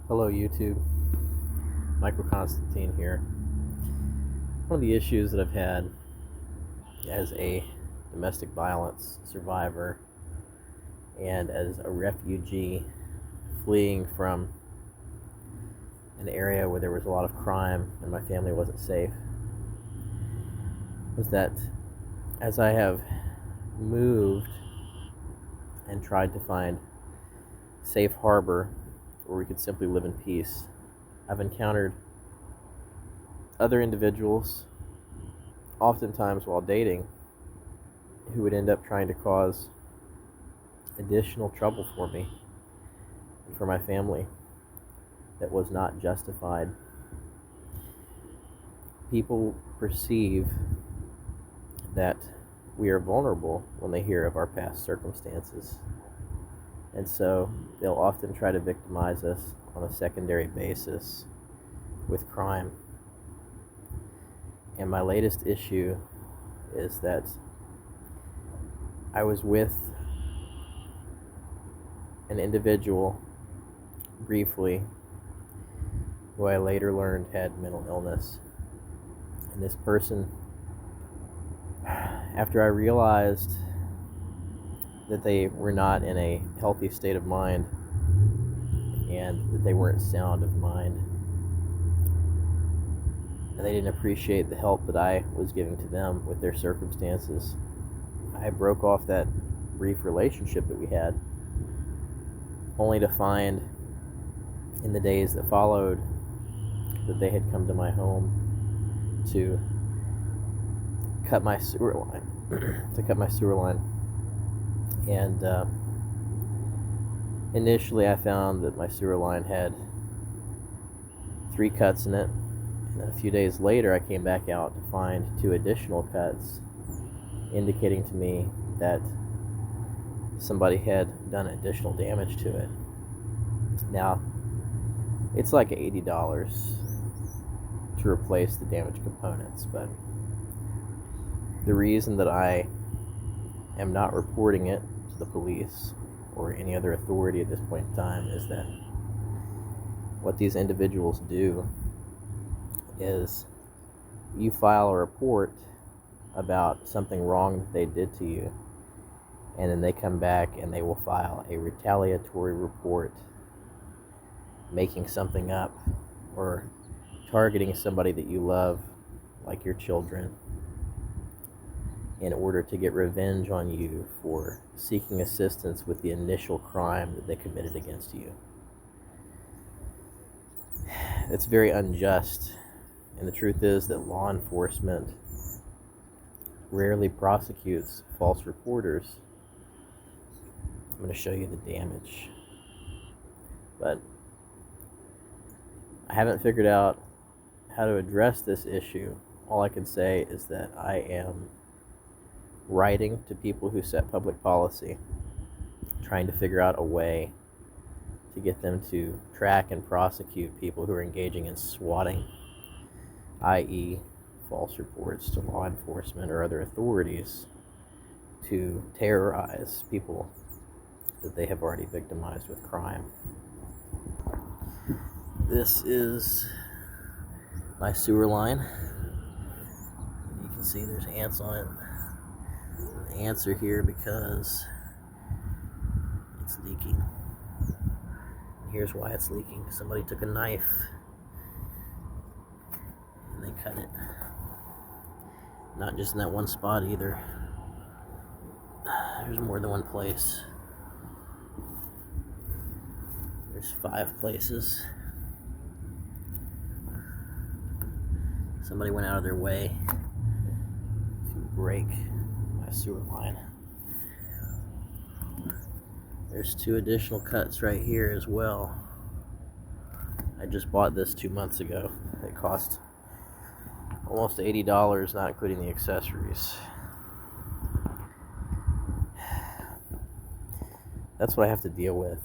Hello YouTube, Michael Constantine here. One of the issues that I've had as a domestic violence survivor and as a refugee fleeing from an area where there was a lot of crime and my family wasn't safe was that as I have moved and tried to find safe harbor where we could simply live in peace, I've encountered other individuals, oftentimes while dating, who would end up trying to cause additional trouble for me and for my family that was not justified. People perceive that we are vulnerable when they hear of our past circumstances, and so they'll often try to victimize us on a secondary basis with crime. And my latest issue is that I was with an individual briefly who I later learned had mental illness. And this person, after I realized that they were not in a healthy state of mind and that they weren't sound of mind, and they didn't appreciate the help that I was giving to them with their circumstances, I broke off that brief relationship that we had, only to find in the days that followed that they had come to my home to cut my sewer line. And initially I found that my sewer line had 3 cuts in it, and then a few days later I came back out to find 2 additional cuts, indicating to me that somebody had done additional damage to it. Now, it's like $80 to replace the damaged components, but the reason that I am not reporting it to the police or any other authority at this point in time is that what these individuals do is you file a report about something wrong that they did to you, and then they come back and they will file a retaliatory report making something up or targeting somebody that you love, like your children, in order to get revenge on you for seeking assistance with the initial crime that they committed against you. It's very unjust, and the truth is that law enforcement rarely prosecutes false reporters. I'm going to show you the damage, but I haven't figured out how to address this issue. All I can say is that I am writing to people who set public policy, trying to figure out a way to get them to track and prosecute people who are engaging in swatting, i.e. false reports to law enforcement or other authorities to terrorize people that they have already victimized with crime. This is my sewer line. You can see there's ants on it. The ants are here because it's leaking. Here's why it's leaking. Somebody took a knife and they cut it. Not just in that one spot either. There's more than one place. There's 5 places. Somebody went out of their way to break my sewer line. There's 2 additional cuts right here as well. I just bought this 2 months ago. It cost almost $80, not including the accessories. That's what I have to deal with.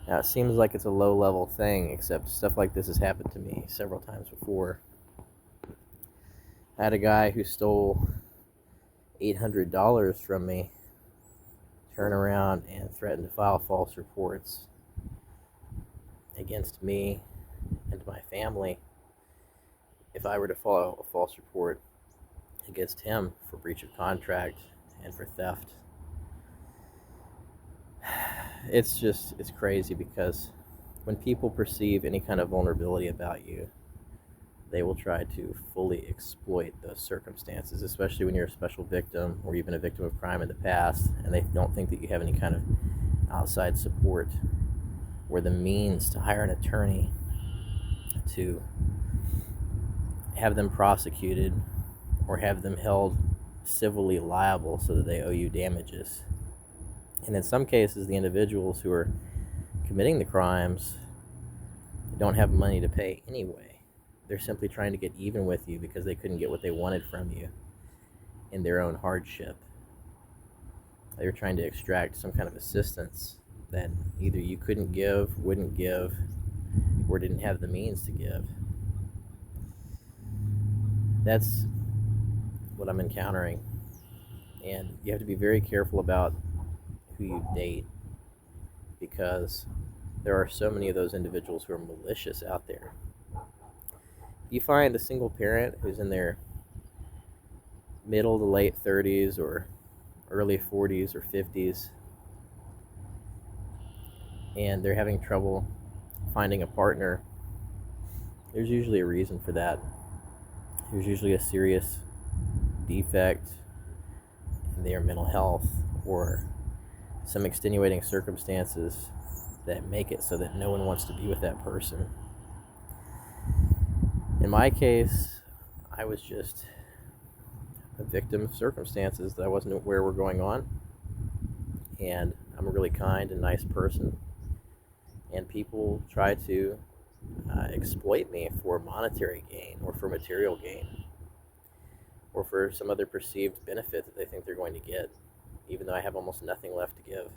Now, it seems like it's a low-level thing, except stuff like this has happened to me several times before. I had a guy who stole $800 from me turn around and threaten to file false reports against me and my family if I were to file a false report against him for breach of contract and for theft. It's crazy because when people perceive any kind of vulnerability about you, they will try to fully exploit those circumstances, especially when you're a special victim or you've been a victim of crime in the past and they don't think that you have any kind of outside support or the means to hire an attorney to have them prosecuted or have them held civilly liable so that they owe you damages. And in some cases, the individuals who are committing the crimes don't have money to pay anyway. They're simply trying to get even with you because they couldn't get what they wanted from you in their own hardship. They were trying to extract some kind of assistance that either you couldn't give, wouldn't give, or didn't have the means to give. That's what I'm encountering. And you have to be very careful about who you date because there are so many of those individuals who are malicious out there. You find a single parent who's in their middle to late 30s or early 40s or 50s, and they're having trouble finding a partner. There's usually a reason for that. There's usually a serious defect in their mental health or some extenuating circumstances that make it so that no one wants to be with that person. In my case, I was just a victim of circumstances that I wasn't aware were going on, and I'm a really kind and nice person, and people try to exploit me for monetary gain or for material gain or for some other perceived benefit that they think they're going to get, even though I have almost nothing left to give.